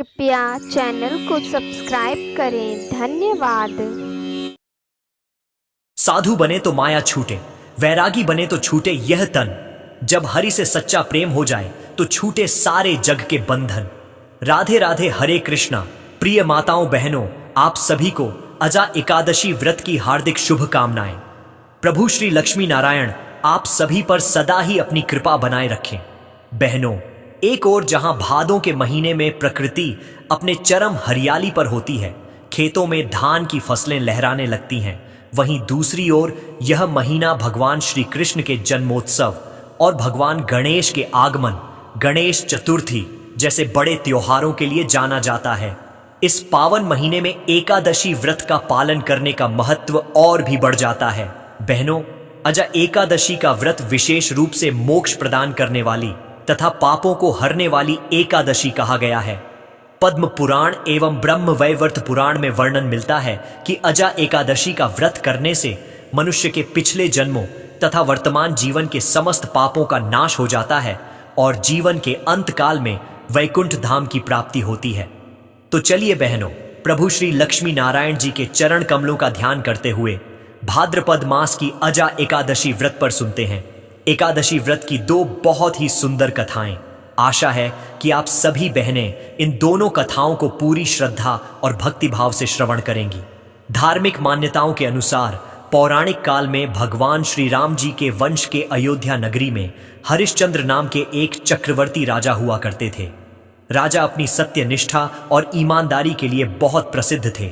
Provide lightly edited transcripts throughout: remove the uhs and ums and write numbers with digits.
कृपया चैनल को सब्सक्राइब करें। धन्यवाद। साधु बने तो माया छूटे, वैरागी बने तो छूटे यह तन। जब हरि से सच्चा प्रेम हो जाए तो छूटे सारे जग के बंधन। राधे राधे हरे कृष्णा। प्रिय माताओं बहनों, आप सभी को अजा एकादशी व्रत की हार्दिक शुभकामनाएं। प्रभु श्री लक्ष्मी नारायण आप सभी पर सदा ही अपनी कृपा बनाए रखें। बहनों, एक ओर जहां भादों के महीने में प्रकृति अपने चरम हरियाली पर होती है, खेतों में धान की फसलें लहराने लगती हैं, वहीं दूसरी ओर यह महीना भगवान श्री कृष्ण के जन्मोत्सव और भगवान गणेश के आगमन, गणेश चतुर्थी जैसे बड़े त्योहारों के लिए जाना जाता है। इस पावन महीने में एकादशी व्रत का पालन करने का महत्व और भी बढ़ जाता है। बहनों, अजा एकादशी का व्रत विशेष रूप से मोक्ष प्रदान करने वाली तथा पापों को हरने वाली एकादशी कहा गया है। पद्म पुराण एवं ब्रह्म वैवर्त पुराण में वर्णन मिलता है कि अजा एकादशी का व्रत करने से मनुष्य के पिछले जन्मों तथा वर्तमान जीवन के समस्त पापों का नाश हो जाता है और जीवन के अंत काल में वैकुंठ धाम की प्राप्ति होती है। तो चलिए बहनों, प्रभु श्री लक्ष्मी नारायण जी के चरण कमलों का ध्यान करते हुए भाद्रपद मास की अजा एकादशी व्रत पर सुनते हैं एकादशी व्रत की दो बहुत ही सुंदर कथाएं। आशा है कि आप सभी बहनें इन दोनों कथाओं को पूरी श्रद्धा और भक्ति भाव से श्रवण करेंगी। धार्मिक मान्यताओं के अनुसार पौराणिक काल में भगवान श्री राम जी के वंश के अयोध्या नगरी में हरिश्चंद्र नाम के एक चक्रवर्ती राजा हुआ करते थे। राजा अपनी सत्य निष्ठा और ईमानदारी के लिए बहुत प्रसिद्ध थे।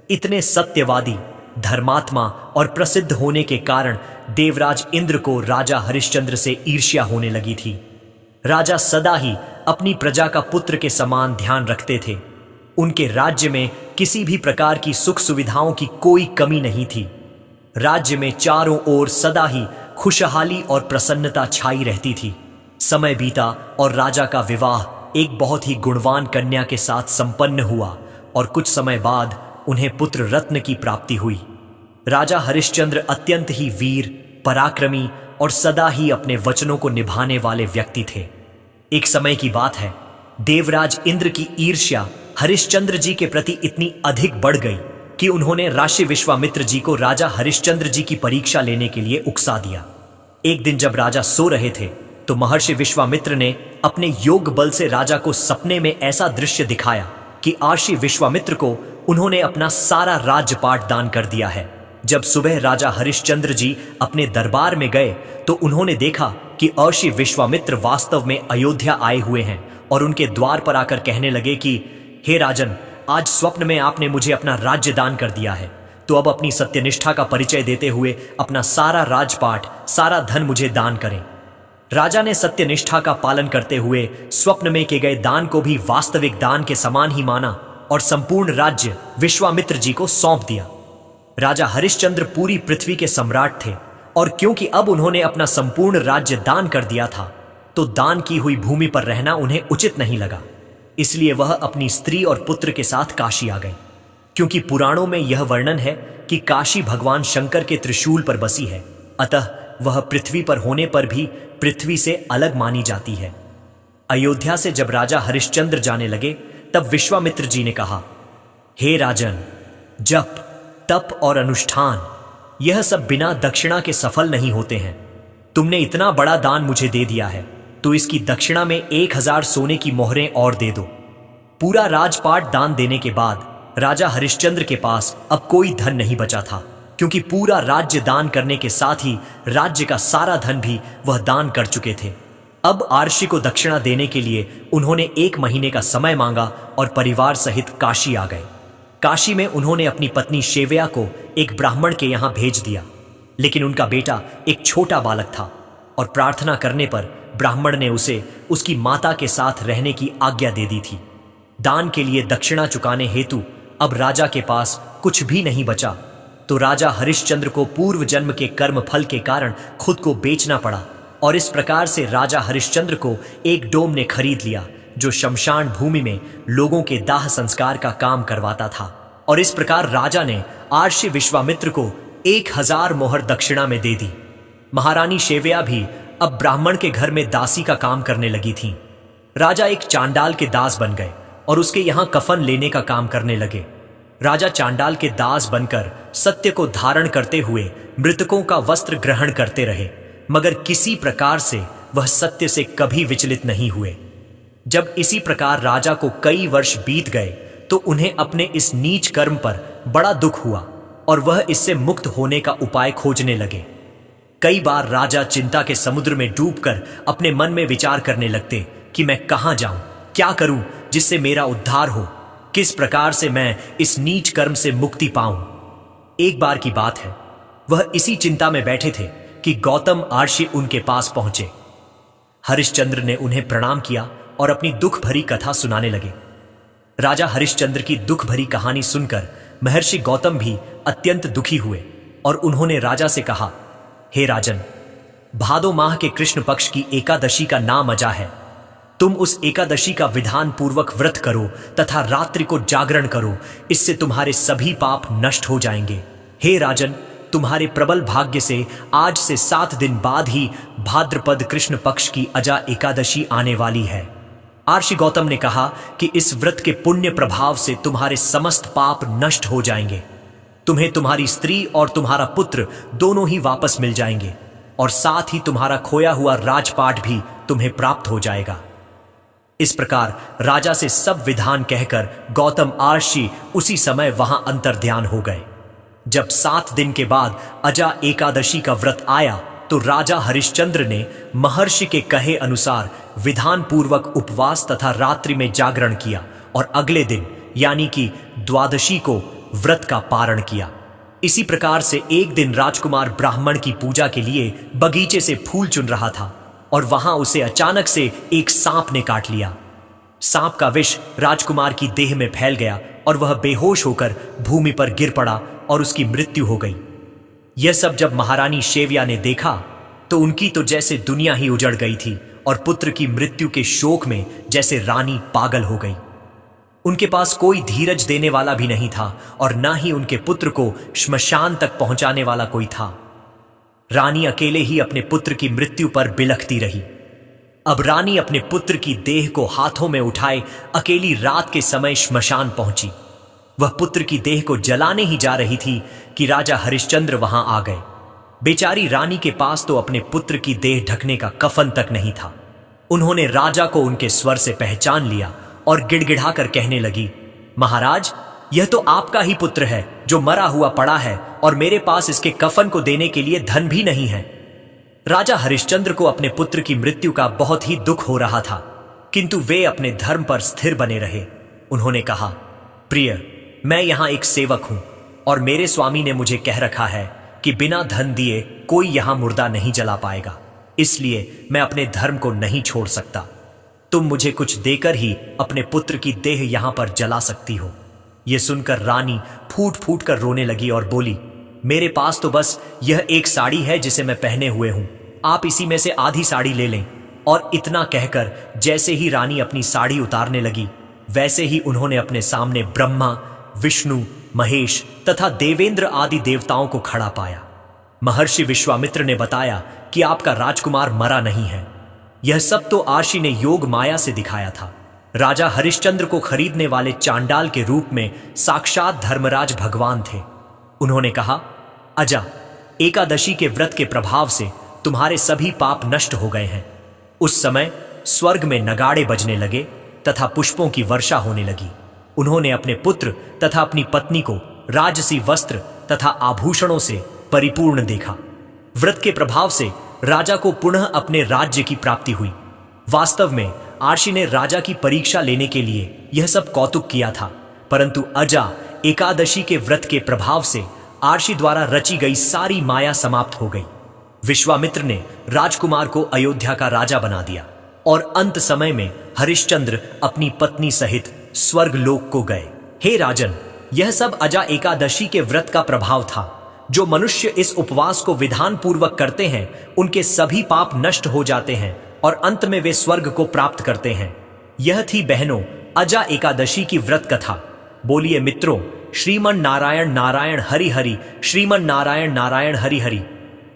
इतने सत्यवादी, धर्मात्मा और प्रसिद्ध होने के कारण देवराज इंद्र को राजा हरिश्चंद्र से ईर्ष्या होने लगी थी। राजा सदा ही अपनी प्रजा का पुत्र के समान ध्यान रखते थे। उनके राज्य में किसी भी प्रकार की सुख सुविधाओं की कोई कमी नहीं थी। राज्य में चारों ओर सदा ही खुशहाली और प्रसन्नता छाई रहती थी। समय बीता और राजा का विवाह एक बहुत ही गुणवान कन्या के साथ संपन्न हुआ और कुछ समय बाद उन्हें पुत्र रत्न की प्राप्ति हुई। राजा हरिश्चंद्र अत्यंत ही वीर, पराक्रमी और सदा ही अपने वचनों को निभाने वाले व्यक्ति थे। एक समय की बात है, देवराज इंद्र की ईर्ष्या हरिश्चंद्र जी के प्रति इतनी अधिक बढ़ गई कि उन्होंने ऋषि विश्वामित्र जी को राजा हरिश्चंद्र जी की परीक्षा लेने के लिए उकसा दिया। एक दिन जब राजा सो रहे थे तो महर्षि विश्वामित्र ने अपने योग बल से राजा को सपने में ऐसा दृश्य दिखाया कि अर्षि विश्वामित्र को उन्होंने अपना सारा राज्यपाट दान कर दिया है। जब सुबह राजा हरिश्चंद्र जी अपने दरबार में गए तो उन्होंने देखा कि अर्षि विश्वामित्र वास्तव में अयोध्या आए हुए हैं और उनके द्वार पर आकर कहने लगे कि हे राजन, आज स्वप्न में आपने मुझे अपना राज्य दान कर दिया है, तो अब अपनी सत्यनिष्ठा का परिचय देते हुए अपना सारा राजपाट, सारा धन मुझे दान करें। राजा ने सत्यनिष्ठा का पालन करते हुए स्वप्न में किए गए दान को भी वास्तविक दान के समान ही माना और संपूर्ण राज्य विश्वामित्र जी को सौंप दिया। राजा हरिश्चंद्र पूरी पृथ्वी के सम्राट थे और क्योंकि अब उन्होंने अपना संपूर्ण राज्य दान कर दिया था तो दान की हुई भूमि पर रहना उन्हें उचित नहीं लगा। इसलिए वह अपनी स्त्री और पुत्र के साथ काशी आ गए। क्योंकि पुराणों में यह वर्णन है कि काशी भगवान शंकर के त्रिशूल पर बसी है, अतः वह पृथ्वी पर होने पर भी पृथ्वी से अलग मानी जाती है। अयोध्या से जब राजा हरिश्चंद्र जाने लगे तब विश्वामित्र जी ने कहा, हे राजन, जप, तप और अनुष्ठान यह सब बिना दक्षिणा के सफल नहीं होते हैं। तुमने इतना बड़ा दान मुझे दे दिया है तो इसकी दक्षिणा में 1000 सोने की मोहरें और दे दो। पूरा राजपाट दान देने के बाद राजा हरिश्चंद्र के पास अब कोई धन नहीं बचा था, क्योंकि पूरा राज्य दान करने के साथ ही राज्य का सारा धन भी वह दान कर चुके थे। अब अर्षि को दक्षिणा देने के लिए उन्होंने 1 महीने का समय मांगा और परिवार सहित काशी आ गए। काशी में उन्होंने अपनी पत्नी शेव्या को एक ब्राह्मण के यहाँ भेज दिया, लेकिन उनका बेटा एक छोटा बालक था और प्रार्थना करने पर ब्राह्मण ने उसे उसकी माता के साथ रहने की आज्ञा दे दी थी। दान के लिए दक्षिणा चुकाने हेतु अब राजा के पास कुछ भी नहीं बचा, तो राजा हरिश्चंद्र को पूर्व जन्म के कर्म फल के कारण खुद को बेचना पड़ा और इस प्रकार से राजा हरिश्चंद्र को एक डोम ने खरीद लिया जो शमशान भूमि में लोगों के दाह संस्कार का काम करवाता था। और इस प्रकार राजा ने अर्षि विश्वामित्र को 1000 मोहर दक्षिणा में दे दी। महारानी शेव्या भी अब ब्राह्मण के घर में दासी का काम करने लगी थीं। राजा एक चांडाल के दास बन गए और उसके यहां कफन लेने का काम करने लगे। राजा चांडाल के दास बनकर सत्य को धारण करते हुए मृतकों का वस्त्र ग्रहण करते रहे, मगर किसी प्रकार से वह सत्य से कभी विचलित नहीं हुए। जब इसी प्रकार राजा को कई वर्ष बीत गए तो उन्हें अपने इस नीच कर्म पर बड़ा दुख हुआ और वह इससे मुक्त होने का उपाय खोजने लगे। कई बार राजा चिंता के समुद्र में डूबकर अपने मन में विचार करने लगते कि मैं कहां जाऊं, क्या करूं जिससे मेरा उद्धार हो, किस प्रकार से मैं इस नीच कर्म से मुक्ति पाऊं। एक बार की बात है, वह इसी चिंता में बैठे थे कि गौतम आर्षि उनके पास पहुंचे। हरिश्चंद्र ने उन्हें प्रणाम किया और अपनी दुख भरी कथा सुनाने लगे। राजा हरिश्चंद्र की दुख भरी कहानी सुनकर महर्षि गौतम भी अत्यंत दुखी हुए और उन्होंने राजा से कहा, हे राजन, भादो माह के कृष्ण पक्ष की एकादशी का नाम अजा है। तुम उस एकादशी का विधान पूर्वक व्रत करो तथा रात्रि को जागरण करो, इससे तुम्हारे सभी पाप नष्ट हो जाएंगे। हे राजन, तुम्हारे प्रबल भाग्य से आज से 7 दिन बाद ही भाद्रपद कृष्ण पक्ष की अजा एकादशी आने वाली है। आर्षि गौतम ने कहा कि इस व्रत के पुण्य प्रभाव से तुम्हारे समस्त पाप नष्ट हो जाएंगे। तुम्हें तुम्हारी स्त्री और तुम्हारा पुत्र दोनों ही वापस मिल जाएंगे और साथ ही तुम्हारा खोया हुआ राजपाट भी तुम्हें प्राप्त हो जाएगा। इस प्रकार राजा से सब विधान कहकर गौतम आर्षि उसी समय वहां अंतर्ध्यान हो गए। जब 7 दिन के बाद अजा एकादशी का व्रत आया तो राजा हरिश्चंद्र ने महर्षि के कहे अनुसार विधान पूर्वक उपवास तथा रात्रि में जागरण किया और अगले दिन यानी कि द्वादशी को व्रत का पारण किया। इसी प्रकार से एक दिन राजकुमार ब्राह्मण की पूजा के लिए बगीचे से फूल चुन रहा था और वहां उसे अचानक से एक सांप ने काट लिया। सांप का विष राजकुमार की देह में फैल गया और वह बेहोश होकर भूमि पर गिर पड़ा और उसकी मृत्यु हो गई। यह सब जब महारानी शेव्या ने देखा तो उनकी तो जैसे दुनिया ही उजड़ गई थी और पुत्र की मृत्यु के शोक में जैसे रानी पागल हो गई। उनके पास कोई धीरज देने वाला भी नहीं था और ना ही उनके पुत्र को श्मशान तक पहुंचाने वाला कोई था। रानी अकेले ही अपने पुत्र की मृत्यु पर बिलखती रही। अब रानी अपने पुत्र की देह को हाथों में उठाए अकेली रात के समय श्मशान पहुंची। वह पुत्र की देह को जलाने ही जा रही थी कि राजा हरिश्चंद्र वहां आ गए। बेचारी रानी के पास तो अपने पुत्र की देह ढकने का कफन तक नहीं था। उन्होंने राजा को उनके स्वर से पहचान लिया और गिड़गिड़ाकर कहने लगी, महाराज, यह तो आपका ही पुत्र है जो मरा हुआ पड़ा है और मेरे पास इसके कफन को देने के लिए धन भी नहीं है। राजा हरिश्चंद्र को अपने पुत्र की मृत्यु का बहुत ही दुख हो रहा था, किंतु वे अपने धर्म पर स्थिर बने रहे। उन्होंने कहा, प्रिय, मैं यहां एक सेवक हूं और मेरे स्वामी ने मुझे कह रखा है कि बिना धन दिए कोई यहां मुर्दा नहीं जला पाएगा, इसलिए मैं अपने धर्म को नहीं छोड़ सकता। तुम मुझे कुछ देकर ही अपने पुत्र की देह यहां पर जला सकती हो। यह सुनकर रानी फूट फूट कर रोने लगी और बोली, मेरे पास तो बस यह एक साड़ी है जिसे मैं पहने हुए हूं, आप इसी में से आधी साड़ी ले लें। और इतना कहकर जैसे ही रानी अपनी साड़ी उतारने लगी वैसे ही उन्होंने अपने सामने ब्रह्मा, विष्णु, महेश तथा देवेंद्र आदि देवताओं को खड़ा पाया। महर्षि विश्वामित्र ने बताया कि आपका राजकुमार मरा नहीं है। यह सब तो आर्षि ने योग माया से दिखाया था। राजा हरिश्चंद्र को खरीदने वाले चांडाल के रूप में साक्षात धर्मराज भगवान थे। उन्होंने कहा, अजा एकादशी के व्रत के प्रभाव से तुम्हारे सभी पाप नष्ट हो गए हैं। उस समय स्वर्ग में नगाड़े बजने लगे तथा पुष्पों की वर्षा होने लगी। उन्होंने अपने पुत्र तथा अपनी पत्नी को राजसी वस्त्र तथा आभूषणों से परिपूर्ण देखा। व्रत के प्रभाव से राजा को पुनः अपने राज्य की प्राप्ति हुई। वास्तव में आर्षि ने राजा की परीक्षा लेने के लिए यह सब कौतुक किया था, परंतु अजा एकादशी के व्रत के प्रभाव से आर्षि द्वारा रची गई सारी माया समाप्त हो गई। विश्वामित्र ने राजकुमार को अयोध्या का राजा बना दिया और अंत समय में हरिश्चंद्र अपनी पत्नी सहित स्वर्ग लोक को गए। हे राजन, यह सब अजा एकादशी के व्रत का प्रभाव था। जो मनुष्य इस उपवास को विधान पूर्वक करते हैं उनके सभी पाप नष्ट हो जाते हैं और अंत में वे स्वर्ग को प्राप्त करते हैं। यह थी बहनों अजा एकादशी की व्रत कथा। बोलिए मित्रों, श्रीमन नारायण नारायण हरि हरि, श्रीमन नारायण नारायण हरि हरि।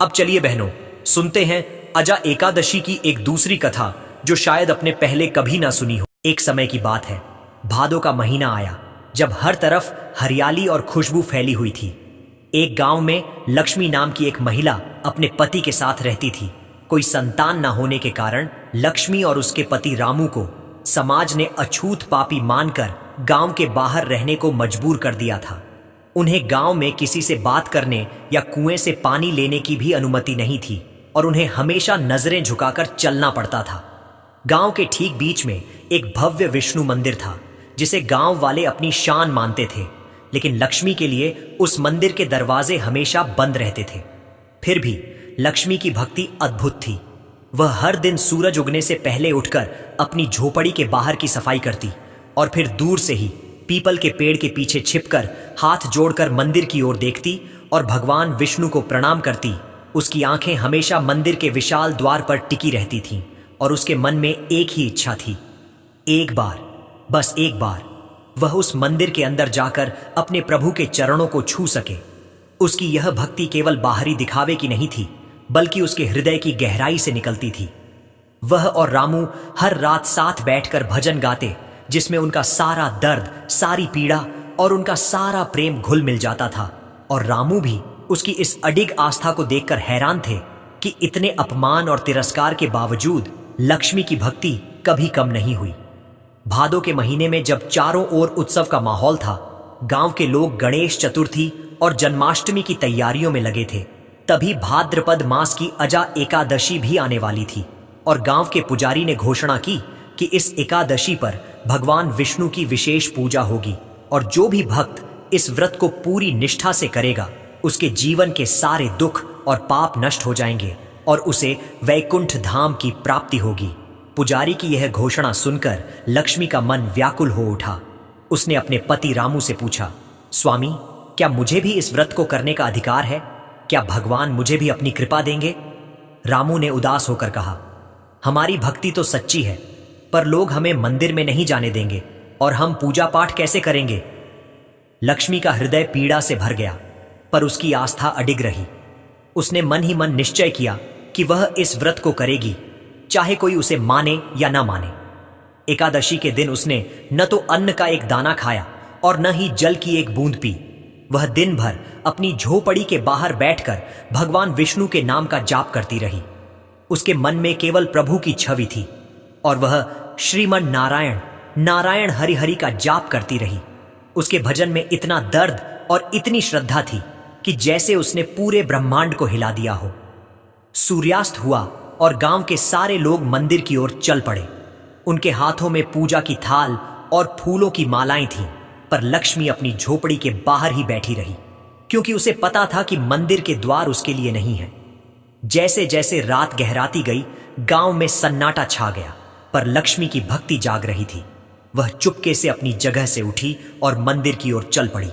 अब चलिए बहनों, सुनते हैं अजा एकादशी की एक दूसरी कथा जो शायद अपने पहले कभी ना सुनी हो। एक समय की बात है, भादों का महीना आया, जब हर तरफ हरियाली और खुशबू फैली हुई थी। एक गांव में लक्ष्मी नाम की एक महिला अपने पति के साथ रहती थी। कोई संतान न होने के कारण लक्ष्मी और उसके पति रामू को समाज ने अछूत पापी मानकर गांव के बाहर रहने को मजबूर कर दिया था। उन्हें गांव में किसी से बात करने या कुएं से पानी लेने की भी अनुमति नहीं थी और उन्हें हमेशा नजरें झुकाकर चलना पड़ता था। गांव के ठीक बीच में एक भव्य विष्णु मंदिर था, जिसे गांव वाले अपनी शान मानते थे, लेकिन लक्ष्मी के लिए उस मंदिर के दरवाजे हमेशा बंद रहते थे। फिर भी लक्ष्मी की भक्ति अद्भुत थी। वह हर दिन सूरज उगने से पहले उठकर अपनी झोपड़ी के बाहर की सफाई करती और फिर दूर से ही पीपल के पेड़ के पीछे छिपकर हाथ जोड़कर मंदिर की ओर देखती और भगवान विष्णु को प्रणाम करती। उसकी आंखें हमेशा मंदिर के विशाल द्वार पर टिकी रहती थीं और उसके मन में एक ही इच्छा थी, एक बार, बस एक बार वह उस मंदिर के अंदर जाकर अपने प्रभु के चरणों को छू सके। उसकी यह भक्ति केवल बाहरी दिखावे की नहीं थी, बल्कि उसके हृदय की गहराई से निकलती थी। वह और रामू हर रात साथ बैठकर भजन गाते, जिसमें उनका सारा दर्द, सारी पीड़ा और उनका सारा प्रेम घुल मिल जाता था। और रामू भी उसकी इस अडिग आस्था को देखकर हैरान थे कि इतने अपमान और तिरस्कार के बावजूद लक्ष्मी की भक्ति कभी कम नहीं हुई। भादों के महीने में जब चारों ओर उत्सव का माहौल था, गांव के लोग गणेश चतुर्थी और जन्माष्टमी की तैयारियों में लगे थे। तभी भाद्रपद मास की अजा एकादशी भी आने वाली थी और गांव के पुजारी ने घोषणा की कि इस एकादशी पर भगवान विष्णु की विशेष पूजा होगी और जो भी भक्त इस व्रत को पूरी निष्ठा से करेगा, उसके जीवन के सारे दुख और पाप नष्ट हो जाएंगे और उसे वैकुंठ धाम की प्राप्ति होगी। पुजारी की यह घोषणा सुनकर लक्ष्मी का मन व्याकुल हो उठा। उसने अपने पति रामू से पूछा, स्वामी, क्या मुझे भी इस व्रत को करने का अधिकार है? क्या भगवान मुझे भी अपनी कृपा देंगे? रामू ने उदास होकर कहा, हमारी भक्ति तो सच्ची है, पर लोग हमें मंदिर में नहीं जाने देंगे और हम पूजा पाठ कैसे करेंगे? लक्ष्मी का हृदय पीड़ा से भर गया, पर उसकी आस्था अडिग रही। उसने मन ही मन निश्चय किया कि वह इस व्रत को करेगी, चाहे कोई उसे माने या ना माने। एकादशी के दिन उसने न तो अन्न का एक दाना खाया और न ही जल की एक बूंद पी। वह दिन भर अपनी झोपड़ी के बाहर बैठकर भगवान विष्णु के नाम का जाप करती रही। उसके मन में केवल प्रभु की छवि थी और वह श्रीमन नारायण नारायण हरि हरि का जाप करती रही। उसके भजन में इतना दर्द और इतनी श्रद्धा थी कि जैसे उसने पूरे ब्रह्मांड को हिला दिया हो। सूर्यास्त हुआ और गांव के सारे लोग मंदिर की ओर चल पड़े। उनके हाथों में पूजा की थाल और फूलों की मालाएं थीं, पर लक्ष्मी अपनी झोपड़ी के बाहर ही बैठी रही, क्योंकि उसे पता था कि मंदिर के द्वार उसके लिए नहीं है। जैसे जैसे रात गहराती गई, गांव में सन्नाटा छा गया, पर लक्ष्मी की भक्ति जाग रही थी। वह चुपके से अपनी जगह से उठी और मंदिर की ओर चल पड़ी।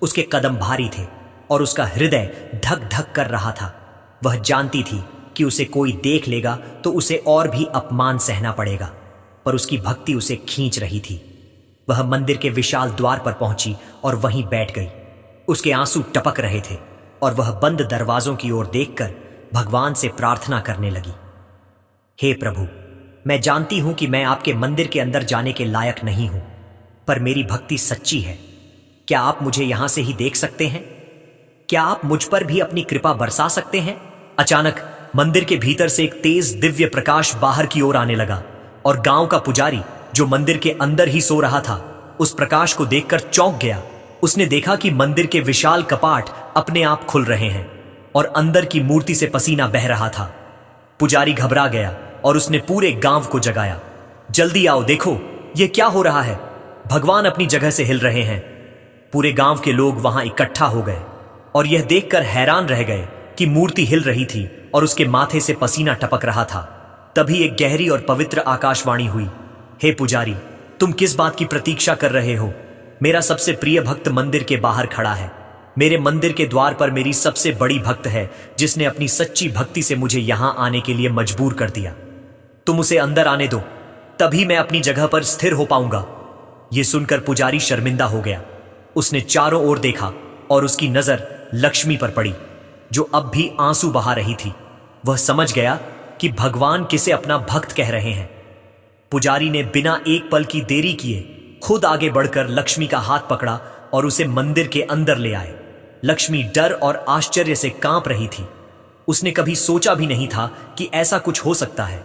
उसके कदम भारी थे और उसका हृदय धक धक कर रहा था। वह जानती थी कि उसे कोई देख लेगा तो उसे और भी अपमान सहना पड़ेगा, पर उसकी भक्ति उसे खींच रही थी। वह मंदिर के विशाल द्वार पर पहुंची और वहीं बैठ गई। उसके आंसू टपक रहे थे और वह बंद दरवाजों की ओर देखकर भगवान से प्रार्थना करने लगी, हे प्रभु, मैं जानती हूं कि मैं आपके मंदिर के अंदर जाने के लायक नहीं हूं, पर मेरी भक्ति सच्ची है। क्या आप मुझे यहां से ही देख सकते हैं? क्या आप मुझ पर भी अपनी कृपा बरसा सकते हैं? अचानक मंदिर के भीतर से एक तेज दिव्य प्रकाश बाहर की ओर आने लगा और गांव का पुजारी, जो मंदिर के अंदर ही सो रहा था, उस प्रकाश को देखकर चौंक गया। उसने देखा कि मंदिर के विशाल कपाट अपने आप खुल रहे हैं और अंदर की मूर्ति से पसीना बह रहा था। पुजारी घबरा गया और उसने पूरे गांव को जगाया, जल्दी आओ, देखो ये क्या हो रहा है, भगवान अपनी जगह से हिल रहे हैं। पूरे गांव के लोग वहां इकट्ठा हो गए और यह देखकर हैरान रह गए कि मूर्ति हिल रही थी और उसके माथे से पसीना टपक रहा था। तभी एक गहरी और पवित्र आकाशवाणी हुई, हे पुजारी, तुम किस बात की प्रतीक्षा कर रहे हो? मेरा सबसे प्रिय भक्त मंदिर के बाहर खड़ा है। मेरे मंदिर के द्वार पर मेरी सबसे बड़ी भक्त है, जिसने अपनी सच्ची भक्ति से मुझे यहां आने के लिए मजबूर कर दिया। तुम उसे अंदर आने दो, तभी मैं अपनी जगह पर स्थिर हो पाऊंगा। यह सुनकर पुजारी शर्मिंदा हो गया। उसने चारों ओर देखा और उसकी नजर लक्ष्मी पर पड़ी, जो अब भी आंसू बहा रही थी। वह समझ गया कि भगवान किसे अपना भक्त कह रहे हैं। पुजारी ने बिना एक पल की देरी किए खुद आगे बढ़कर लक्ष्मी का हाथ पकड़ा और उसे मंदिर के अंदर ले आए। लक्ष्मी डर और आश्चर्य से कांप रही थी। उसने कभी सोचा भी नहीं था कि ऐसा कुछ हो सकता है।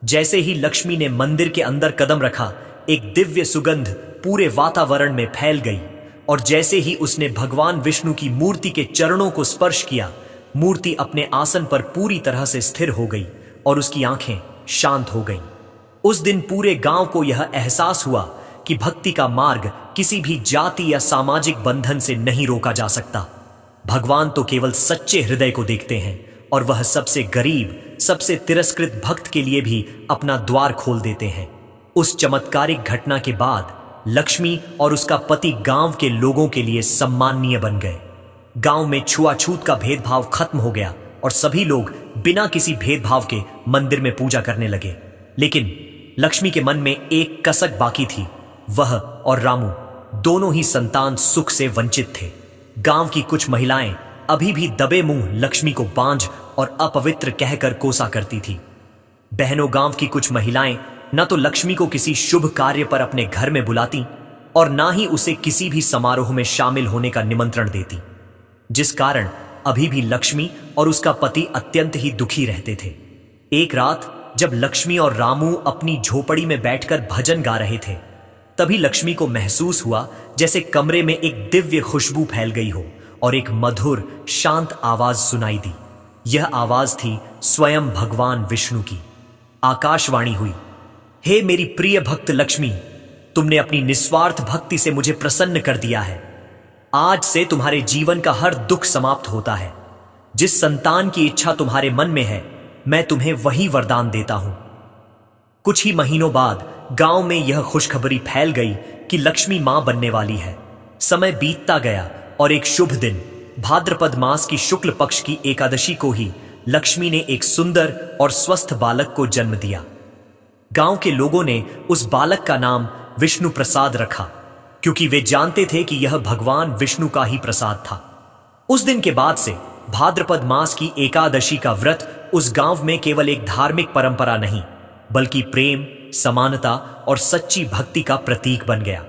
जैसे ही लक्ष्मी ने मंदिर के अंदर कदम रखा, एक दिव्य सुगंध पूरे वातावरण में फैल गई और जैसे ही उसने भगवान विष्णु की मूर्ति के चरणों को स्पर्श किया, मूर्ति अपने आसन पर पूरी तरह से स्थिर हो गई और उसकी आंखें शांत हो गईं। उस दिन पूरे गांव को यह एहसास हुआ कि भक्ति का मार्ग किसी भी जाति या सामाजिक बंधन से नहीं रोका जा सकता। भगवान तो केवल सच्चे हृदय को देखते हैं और वह सबसे गरीब, सबसे तिरस्कृत भक्त के लिए भी अपना द्वार खोल देते हैं। उस चमत्कारिक घटना के बाद लक्ष्मी और उसका पति गांव के लोगों के लिए सम्माननीय बन गए। गांव में छुआछूत का भेदभाव खत्म हो गया और सभी लोग बिना किसी भेदभाव के मंदिर में पूजा करने लगे। लेकिन लक्ष्मी के मन में एक कसक बाकी थी। वह और रामू दोनों ही संतान सुख से वंचित थे। गांव की कुछ महिलाएं अभी भी दबे मुंह लक्ष्मी को बांझ और अपवित्र कहकर कोसा करती थी। बहनों, गांव की कुछ महिलाएं न तो लक्ष्मी को किसी शुभ कार्य पर अपने घर में बुलाती और ना ही उसे किसी भी समारोह में शामिल होने का निमंत्रण देती, जिस कारण अभी भी लक्ष्मी और उसका पति अत्यंत ही दुखी रहते थे। एक रात जब लक्ष्मी और रामू अपनी झोपड़ी में बैठकर भजन गा रहे थे, तभी लक्ष्मी को महसूस हुआ जैसे कमरे में एक दिव्य खुशबू फैल गई हो और एक मधुर शांत आवाज सुनाई दी। यह आवाज थी स्वयं भगवान विष्णु की। आकाशवाणी हुई, हे मेरी प्रिय भक्त लक्ष्मी, तुमने अपनी निस्वार्थ भक्ति से मुझे प्रसन्न कर दिया है। आज से तुम्हारे जीवन का हर दुख समाप्त होता है। जिस संतान की इच्छा तुम्हारे मन में है, मैं तुम्हें वही वरदान देता हूं। कुछ ही महीनों बाद गांव में यह खुशखबरी फैल गई कि लक्ष्मी मां बनने वाली है। समय बीतता गया और एक शुभ दिन भाद्रपद मास की शुक्ल पक्ष की एकादशी को ही लक्ष्मी ने एक सुंदर और स्वस्थ बालक को जन्म दिया। गांव के लोगों ने उस बालक का नाम विष्णु प्रसाद रखा, क्योंकि वे जानते थे कि यह भगवान विष्णु का ही प्रसाद था। उस दिन के बाद से भाद्रपद मास की एकादशी का व्रत उस गांव में केवल एक धार्मिक परंपरा नहीं, बल्कि प्रेम, समानता और सच्ची भक्ति का प्रतीक बन गया।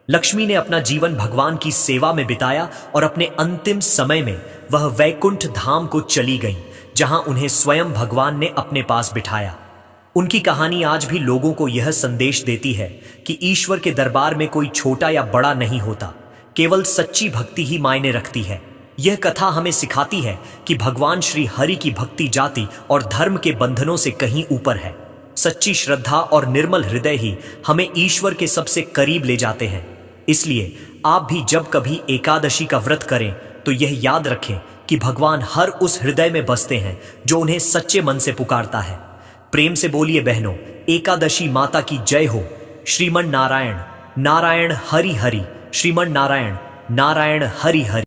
लक्ष्मी ने अपना जीवन भगवान की सेवा में बिताया और अपने अंतिम समय में वह वैकुंठ धाम को चली गईं, जहां उन्हें स्वयं भगवान ने अपने पास बिठाया। उनकी कहानी आज भी लोगों को यह संदेश देती है कि ईश्वर के दरबार में कोई छोटा या बड़ा नहीं होता, केवल सच्ची भक्ति ही मायने रखती है। यह कथा हमें सिखाती है कि भगवान श्री हरि की भक्ति जाति और धर्म के बंधनों से कहीं ऊपर है। सच्ची श्रद्धा और निर्मल हृदय ही हमें ईश्वर के सबसे करीब ले जाते हैं। इसलिए आप भी जब कभी एकादशी का व्रत करें तो यह याद रखें कि भगवान हर उस हृदय में बसते हैं जो उन्हें सच्चे मन से पुकारता है। प्रेम से बोलिए बहनों, एकादशी माता की जय हो। श्रीमन नारायण, नारायण हरि हरि, श्रीमन नारायण, नारायण हरि हरि।